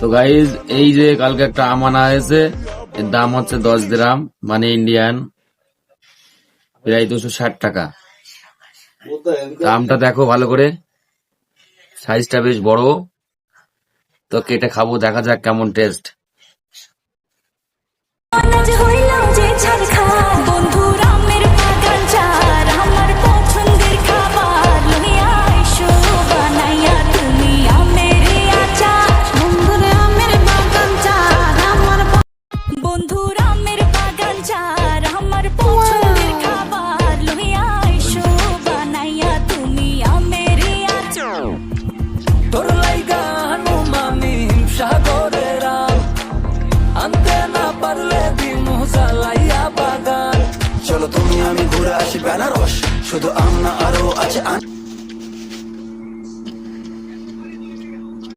তো গাইজ এই যে কালকে একটা আম আনা হয়েছে, এর দাম হচ্ছে 10 দিরহাম, মানে ইন্ডিয়ান প্রায় 260 টাকা। আমটা দেখো ভালো করে, সাইজটা বেশ বড়। তো কেটে খাবো, দেখা যাক কেমন টেস্ট। চলো তুমি আমি ঘুরে আসি বেনারস, শুধু আম না আরো আছে